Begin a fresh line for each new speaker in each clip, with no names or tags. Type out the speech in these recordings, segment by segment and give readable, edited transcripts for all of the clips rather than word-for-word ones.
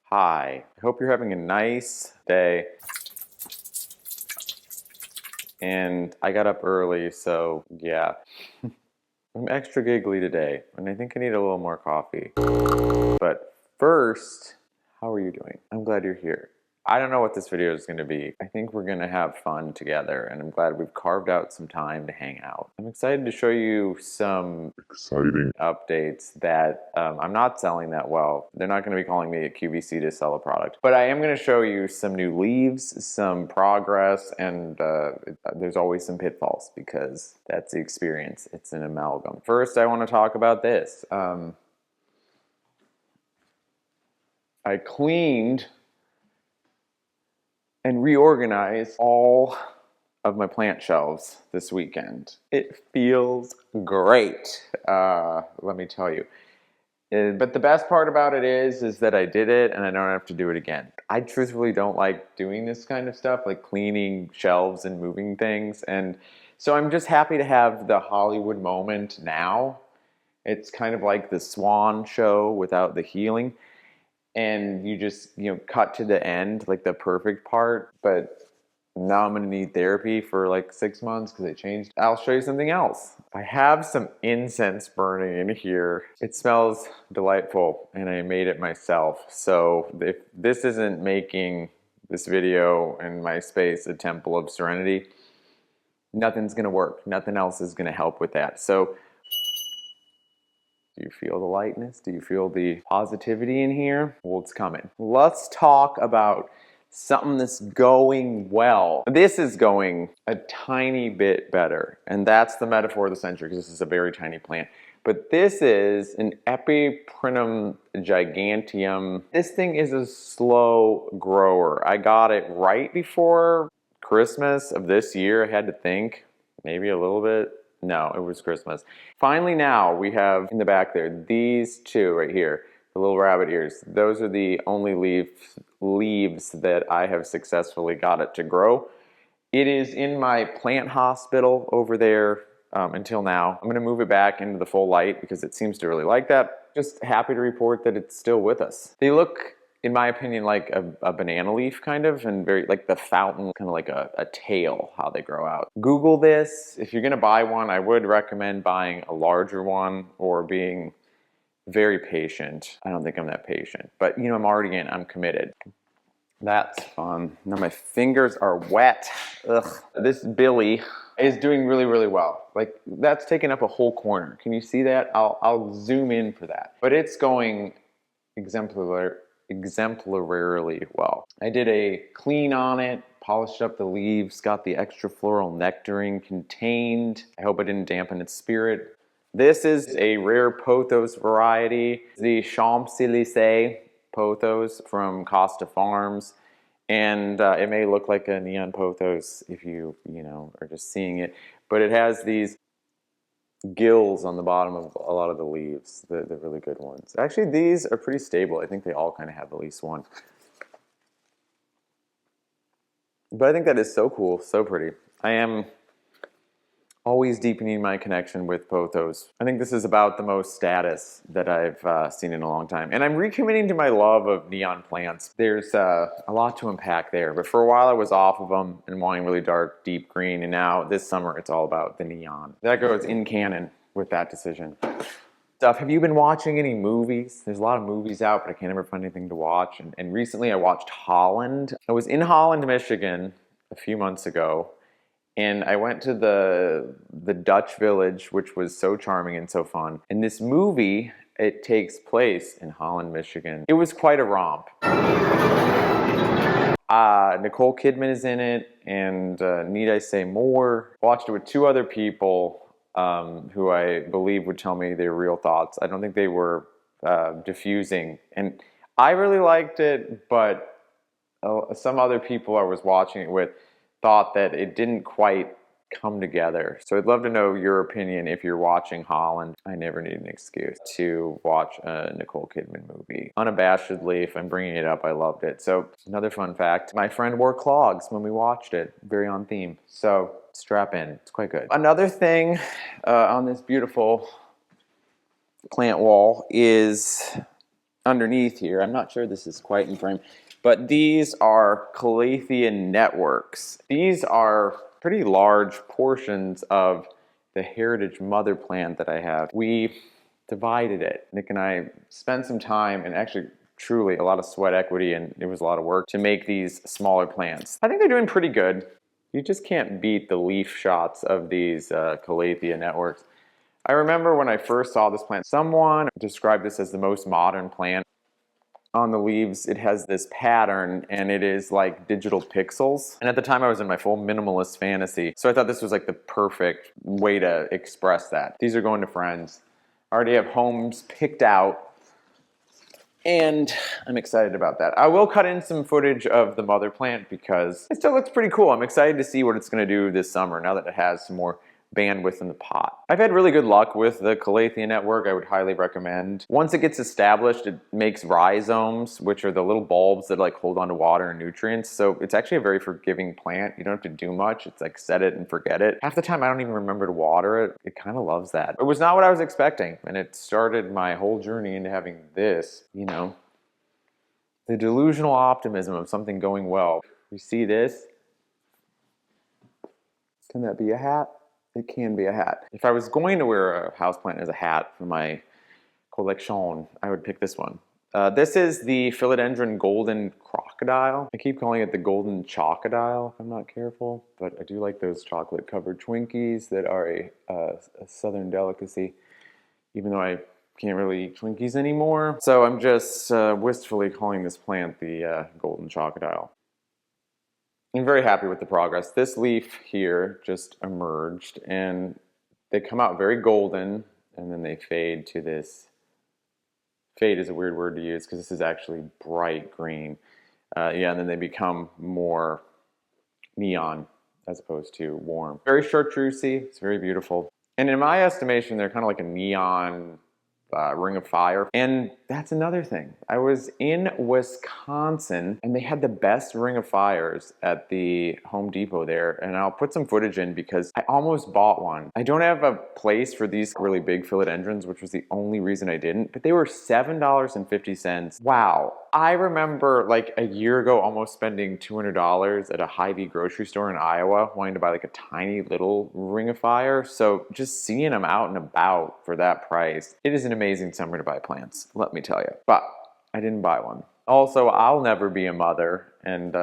Hi, I hope you're having a nice day. And I got up early, so yeah. I'm extra giggly today, and I think I need a little more coffee. But first, how are you doing? I'm glad you're here. I don't know what this video is going to be. I think we're going to have fun together, and I'm glad we've carved out some time to hang out. I'm excited to show you some exciting updates that I'm not selling that well. They're not going to be calling me at QVC to sell a product. But I am going to show you some new leaves, some progress, and there's always some pitfalls because that's the experience. It's an amalgam. First, I want to talk about this. I cleaned and reorganize all of my plant shelves this weekend. It feels great, let me tell you. But the best part about it is that I did it and I don't have to do it again. I truthfully don't like doing this kind of stuff, like cleaning shelves and moving things. And so I'm just happy to have the Hollywood moment now. It's kind of like the Swan show without the healing. And you just, cut to the end, like the perfect part. But now I'm gonna need therapy for like 6 months because I changed. I'll show you something else. I have some incense burning in here. It smells delightful and I made it myself. So if this isn't making this video and my space a temple of serenity, nothing's gonna work. Nothing else is gonna help with that. So do you feel the lightness? Do you feel the positivity in here? Well, it's coming. Let's talk about something that's going well. This is going a tiny bit better, and that's the metaphor of the century because this is a very tiny plant. But this is an Epipremnum giganteum. This thing is a slow grower. I got it right before Christmas of this year. I had to think, maybe a little bit. No, it was Christmas. Finally now, we have in the back there, these two right here, the little rabbit ears. Those are the only leaves that I have successfully got it to grow. It is in my plant hospital over there until now. I'm gonna move it back into the full light because it seems to really like that. Just happy to report that it's still with us. They look, in my opinion, like a banana leaf kind of, and very like the fountain, kind of like a tail, how they grow out. Google this. If you're gonna buy one, I would recommend buying a larger one or being very patient. I don't think I'm that patient, but I'm already in, I'm committed. That's fun. Now my fingers are wet. Ugh. This Billy is doing really, really well. Like that's taking up a whole corner. Can you see that? I'll zoom in for that. But it's going exemplarily well. I did a clean on it, polished up the leaves, got the extra floral nectaring contained. I hope I didn't dampen its spirit. This is a rare pothos variety, the Champs-Élysées pothos from Costa Farms. And it may look like a neon pothos if you are just seeing it, but it has these gills on the bottom of a lot of the leaves, the really good ones. Actually, these are pretty stable. I think they all kind of have at least one. But I think that is so cool, so pretty. I am always deepening my connection with pothos. I think this is about the most status that I've seen in a long time. And I'm recommitting to my love of neon plants. There's a lot to unpack there, but for a while I was off of them and wanting really dark, deep green, and now this summer it's all about the neon. That goes in canon with that decision. Have you been watching any movies? There's a lot of movies out, but I can't ever find anything to watch. And recently I watched Holland. I was in Holland, Michigan a few months ago, and I went to the Dutch village, which was so charming and so fun. And this movie, it takes place in Holland, Michigan. It was quite a romp. Nicole Kidman is in it, and need I say more? Watched it with two other people who I believe would tell me their real thoughts. I don't think they were diffusing. And I really liked it, but some other people I was watching it with thought that it didn't quite come together. So I'd love to know your opinion if you're watching Holland. I never need an excuse to watch a Nicole Kidman movie. Unabashedly, if I'm bringing it up, I loved it. So another fun fact, my friend wore clogs when we watched it. Very on theme. So strap in, it's quite good. Another thing on this beautiful plant wall is underneath here. I'm not sure this is quite in frame, but these are Calathea networks. These are pretty large portions of the heritage mother plant that I have. We divided it. Nick and I spent some time and actually truly a lot of sweat equity, and it was a lot of work to make these smaller plants. I think they're doing pretty good. You just can't beat the leaf shots of these Calathea networks. I remember when I first saw this plant, someone described this as the most modern plant. On the leaves, it has this pattern, and it is like digital pixels. And at the time, I was in my full minimalist fantasy, so I thought this was like the perfect way to express that. These are going to friends. I already have homes picked out, and I'm excited about that. I will cut in some footage of the mother plant because it still looks pretty cool. I'm excited to see what it's going to do this summer now that it has some more bandwidth in the pot. I've had really good luck with the Calathea network. I would highly recommend. Once it gets established, it makes rhizomes, which are the little bulbs that like hold on to water and nutrients. So it's actually a very forgiving plant. You don't have to do much. It's like set it and forget it. Half the time I don't even remember to water it. It kind of loves that. It was not what I was expecting, and it started my whole journey into having this, you know, the delusional optimism of something going well. You see this? Can that be a hat? It can be a hat. If I was going to wear a houseplant as a hat for my collection, I would pick this one. This is the philodendron golden crocodile. I keep calling it the golden chocodile if I'm not careful, but I do like those chocolate covered Twinkies that are a southern delicacy, even though I can't really eat Twinkies anymore. So I'm just wistfully calling this plant the golden chocodile. I'm very happy with the progress. This leaf here just emerged, and they come out very golden, and then they fade to this. Fade is a weird word to use because this is actually bright green. Yeah, and then they become more neon as opposed to warm. Very chartreusey. It's very beautiful. And in my estimation, they're kind of like a neon ring of fire. And that's another thing. I was in Wisconsin, and they had the best ring of fires at the Home Depot there, and I'll put some footage in because I almost bought one. I don't have a place for these really big philodendrons, which was the only reason I didn't, but they were $7.50. Wow. I remember like a year ago almost spending $200 at a Hy-Vee grocery store in Iowa wanting to buy like a tiny little ring of fire. So just seeing them out and about for that price, it is an amazing summer to buy plants, let me tell you. But I didn't buy one. Also, I'll never be a mother, and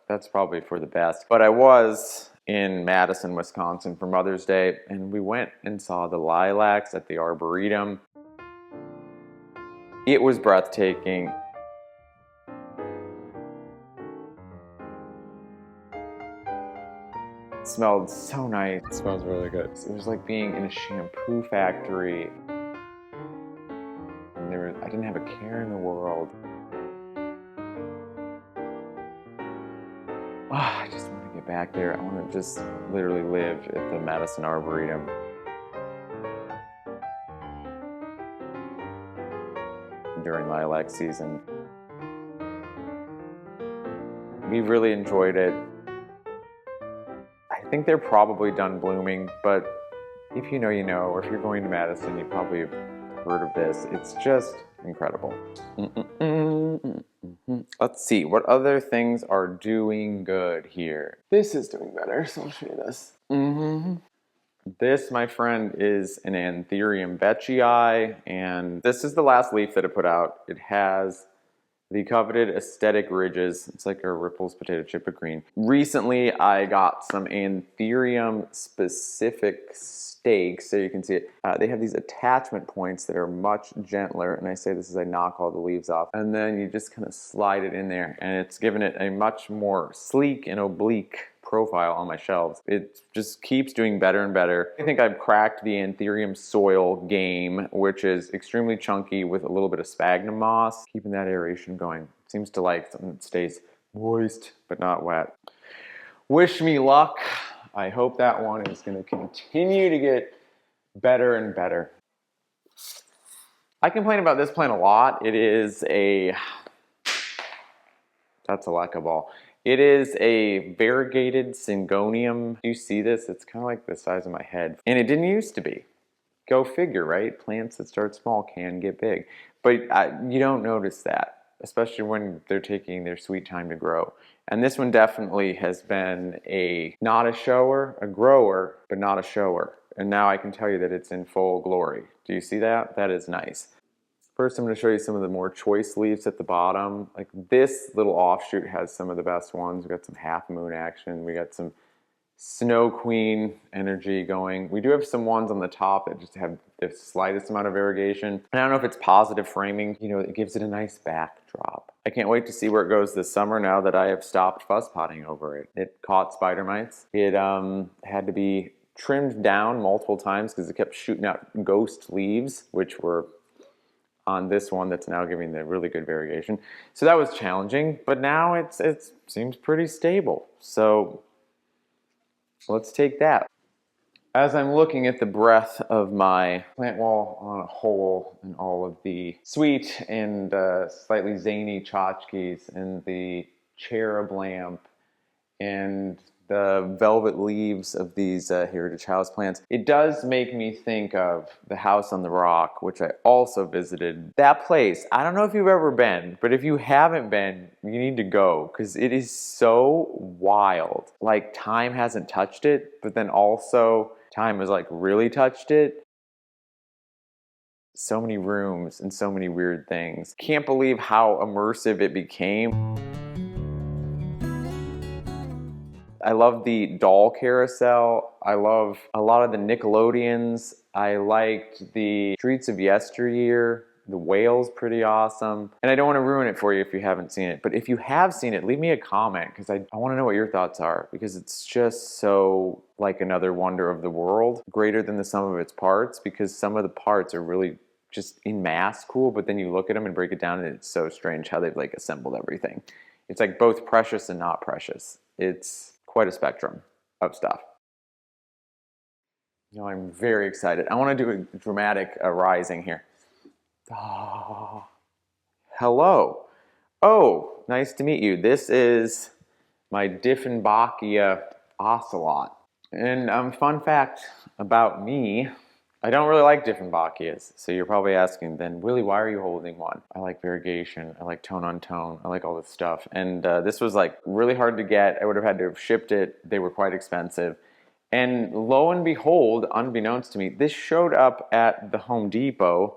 that's probably for the best. But I was in Madison, Wisconsin for Mother's Day, and we went and saw the lilacs at the Arboretum. It was breathtaking. It smelled so nice. It smells really good. It was like being in a shampoo factory. And I didn't have a care in the world. Oh, I just want to get back there. I want to just literally live at the Madison Arboretum. During lilac season. We really enjoyed it. I think they're probably done blooming, but if you know, you know, or if you're going to Madison, you probably have heard of this. It's just incredible. Let's see, what other things are doing good here? This is doing better, so I'll show you this. This, my friend, is an Anthurium veitchii, and this is the last leaf that it put out. It has the coveted aesthetic ridges. It's like a Ripple's potato chip of green. Recently, I got some Anthurium specific stakes, so you can see it. They have these attachment points that are much gentler, and I say this as I knock all the leaves off. And then you just kind of slide it in there, and it's given it a much more sleek and oblique profile on my shelves. It just keeps doing better and better. I think I've cracked the Anthurium soil game, which is extremely chunky with a little bit of sphagnum moss, keeping that aeration going. Seems to like something that stays moist but not wet. Wish me luck. I hope that one is going to continue to get better and better. I complain about this plant a lot. It is a... That's a lack of ball. It is a variegated Syngonium. You see this? It's kind of like the size of my head. And it didn't used to be. Go figure, right? Plants that start small can get big. But you don't notice that, especially when they're taking their sweet time to grow. And this one definitely has been not a shower, a grower, but not a shower. And now I can tell you that it's in full glory. Do you see that? That is nice. First, I'm going to show you some of the more choice leaves at the bottom. Like this little offshoot has some of the best ones. We got some half moon action. We got some Snow Queen energy going. We do have some ones on the top that just have the slightest amount of variegation. And I don't know if it's positive framing, you know, it gives it a nice backdrop. I can't wait to see where it goes this summer now that I have stopped fuzz potting over it. It caught spider mites. It had to be trimmed down multiple times because it kept shooting out ghost leaves, which were on this one that's now giving the really good variegation. So that was challenging, but now it seems pretty stable. So let's take that. As I'm looking at the breadth of my plant wall on a whole and all of the sweet and slightly zany tchotchkes and the cherub lamp and the velvet leaves of these heritage houseplants, it does make me think of the House on the Rock, which I also visited. That place, I don't know if you've ever been, but if you haven't been, you need to go because it is so wild. Like time hasn't touched it, but then also time has like really touched it. So many rooms and so many weird things. Can't believe how immersive it became. I love the doll carousel. I love a lot of the Nickelodeons. I liked the Streets of Yesteryear. The whale's pretty awesome. And I don't want to ruin it for you if you haven't seen it. But if you have seen it, leave me a comment because I want to know what your thoughts are. Because it's just so like another wonder of the world. Greater than the sum of its parts. Because some of the parts are really just in mass cool. But then you look at them and break it down and it's so strange how they've like assembled everything. It's like both precious and not precious. It's quite a spectrum of stuff. You know, I'm very excited. I want to do a dramatic rising here. Oh, hello. Oh, nice to meet you. This is my Dieffenbachia ocelot. And fun fact about me, I don't really like Dieffenbachias. So you're probably asking then, Willie, why are you holding one? I like variegation. I like tone on tone. I like all this stuff. And this was like really hard to get. I would have had to have shipped it. They were quite expensive. And lo and behold, unbeknownst to me, this showed up at the Home Depot.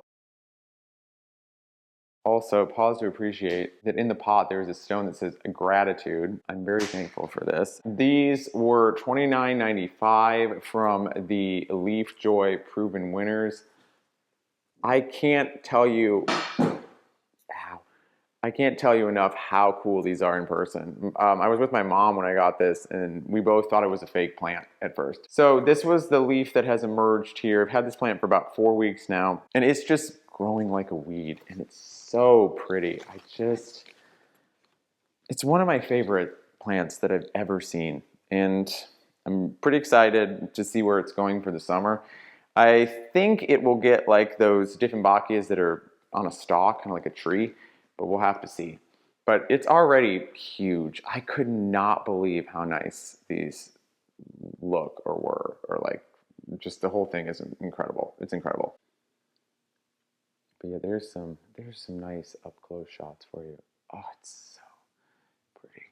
Also, pause to appreciate that in the pot there is a stone that says gratitude. I'm very thankful for this. These were $29.95 from the Leaf Joy Proven Winners. I can't tell you enough how cool these are in person. I was with my mom when I got this and we both thought it was a fake plant at first. So this was the leaf that has emerged here. I've had this plant for about 4 weeks now and it's just growing like a weed and it's so pretty. It's one of my favorite plants that I've ever seen and I'm pretty excited to see where it's going for the summer. I think it will get like those Dieffenbachias that are on a stalk, kind of like a tree, but we'll have to see. But it's already huge. I could not believe how nice these look or were, or like just the whole thing is incredible. It's incredible. But yeah, there's some nice up close shots for you. Oh, it's so pretty.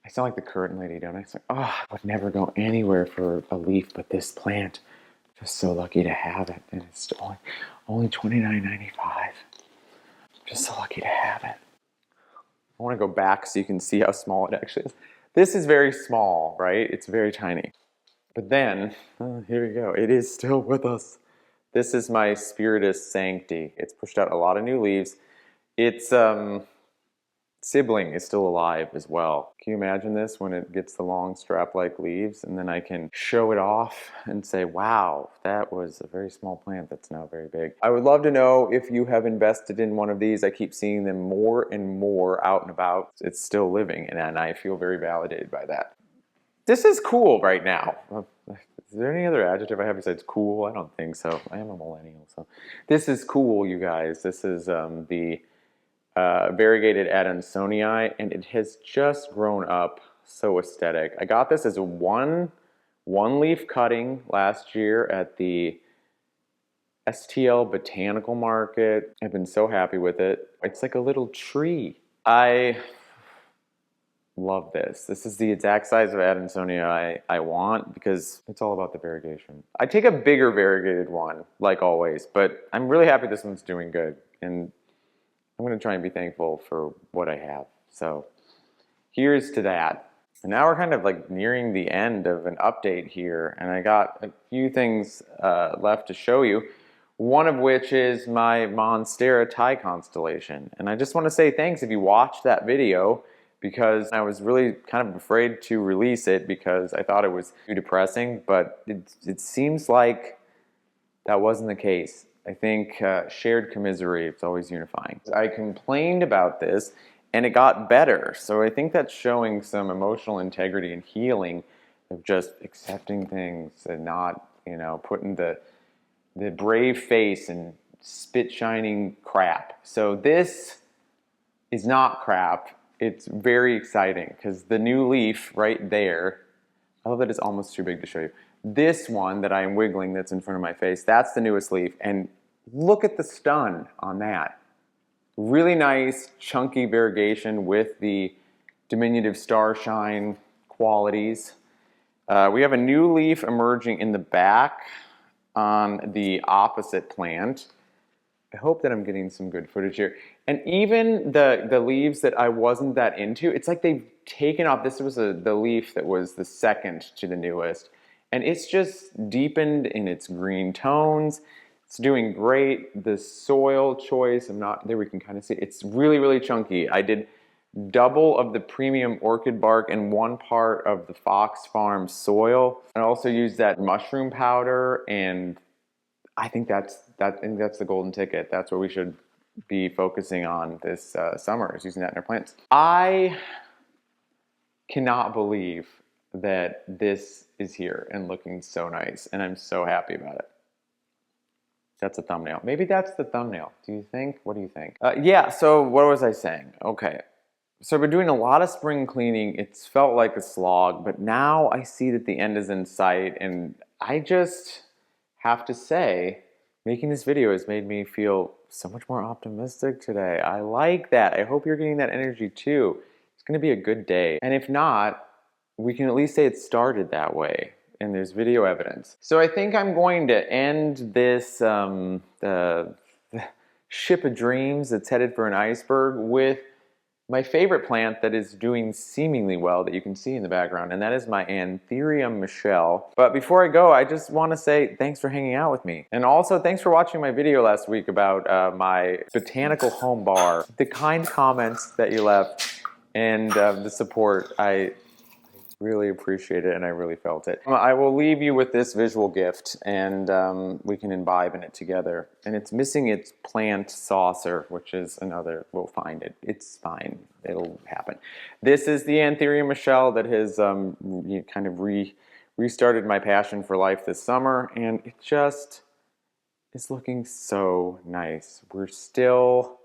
I sound like the curtain lady, don't I? It's like, oh, I would never go anywhere for a leaf but this plant. Just so lucky to have it, and it's only $29.95. Just so lucky to have it. I want to go back so you can see how small it actually is. This is very small, right? It's very tiny. But then, here we go. It is still with us. This is my Spiritus Sancti. It's pushed out a lot of new leaves. Its sibling is still alive as well. Can you imagine this when it gets the long strap-like leaves and then I can show it off and say, wow, that was a very small plant that's now very big. I would love to know if you have invested in one of these. I keep seeing them more and more out and about. It's still living and I feel very validated by that. This is cool right now. Is there any other adjective I have besides cool? I don't think so. I am a millennial, so. This is cool, you guys. This is the variegated Adansonii, and it has just grown up so aesthetic. I got this as a one leaf cutting last year at the STL Botanical Market. I've been so happy with it. It's like a little tree. I love this. This is the exact size of Adansonia I want because it's all about the variegation. I take a bigger variegated one, like always, but I'm really happy this one's doing good. And I'm going to try and be thankful for what I have. So here's to that. And now we're kind of like nearing the end of an update here, and I got a few things left to show you. One of which is my Monstera Thai constellation. And I just want to say thanks if you watched that video, because I was really kind of afraid to release it because I thought it was too depressing, but it seems like that wasn't the case. I think shared commiserate is always unifying. I complained about this and it got better. So I think that's showing some emotional integrity and healing of just accepting things and not, you know, putting the brave face and spit shining crap. So this is not crap. It's very exciting because the new leaf right there, I love that it's almost too big to show you. This one that I am wiggling that's in front of my face, that's the newest leaf. And look at the stun on that. Really nice chunky variegation with the diminutive starshine qualities. We have a new leaf emerging in the back on the opposite plant. I hope that I'm getting some good footage here. And even the leaves that I wasn't that into, it's like they've taken off. This was the leaf that was the second to the newest. And it's just deepened in its green tones. It's doing great. The soil choice, there we can kind of see, it's really, really chunky. I did double of the premium orchid bark and 1 part of the Fox Farm soil. I also used that mushroom powder, and I think that's the golden ticket. That's what we should be focusing on this summer, is using that in our plants. I cannot believe that this is here and looking so nice, and I'm so happy about it. That's a thumbnail. Maybe that's the thumbnail. Do you think? What do you think? Yeah, so what was I saying? Okay. So I've been doing a lot of spring cleaning. It's felt like a slog, but now I see that the end is in sight, and I just have to say, making this video has made me feel so much more optimistic today. I like that. I hope you're getting that energy too. It's going to be a good day. And if not, we can at least say it started that way, and there's video evidence. So I think I'm going to end this the ship of dreams that's headed for an iceberg with my favorite plant that is doing seemingly well that you can see in the background, and that is my Anthurium Michelle. But before I go, I just want to say thanks for hanging out with me. And also thanks for watching my video last week about my botanical home bar. The kind comments that you left and the support, I really appreciate it, and I really felt it. I will leave you with this visual gift, and we can imbibe in it together. And it's missing its plant saucer, which is another, we'll find it. It's fine, it'll happen. This is the Anthurium Michelle that has kind of restarted my passion for life this summer, and it just is looking so nice. We're still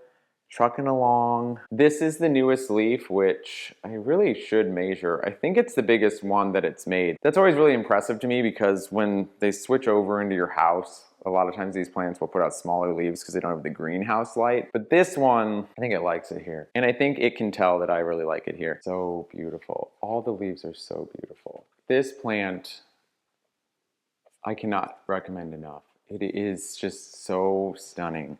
trucking along. This is the newest leaf, which I really should measure. I think it's the biggest one that it's made. That's always really impressive to me because when they switch over into your house, a lot of times these plants will put out smaller leaves because they don't have the greenhouse light. But this one, I think it likes it here. And I think it can tell that I really like it here. So beautiful. All the leaves are so beautiful. This plant, I cannot recommend enough. It is just so stunning.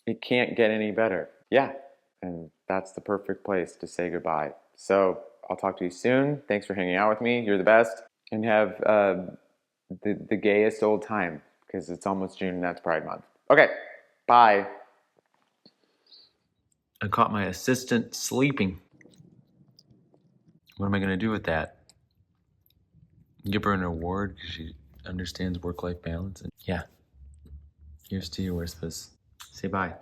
It can't get any better. Yeah, and that's the perfect place to say goodbye. So I'll talk to you soon. Thanks for hanging out with me. You're the best. And have the gayest old time, because it's almost June and that's Pride Month. Okay, bye. I caught my assistant sleeping. What am I going to do with that? Give her an award because she understands work-life balance. And yeah, here's to you, Wispas. Say bye.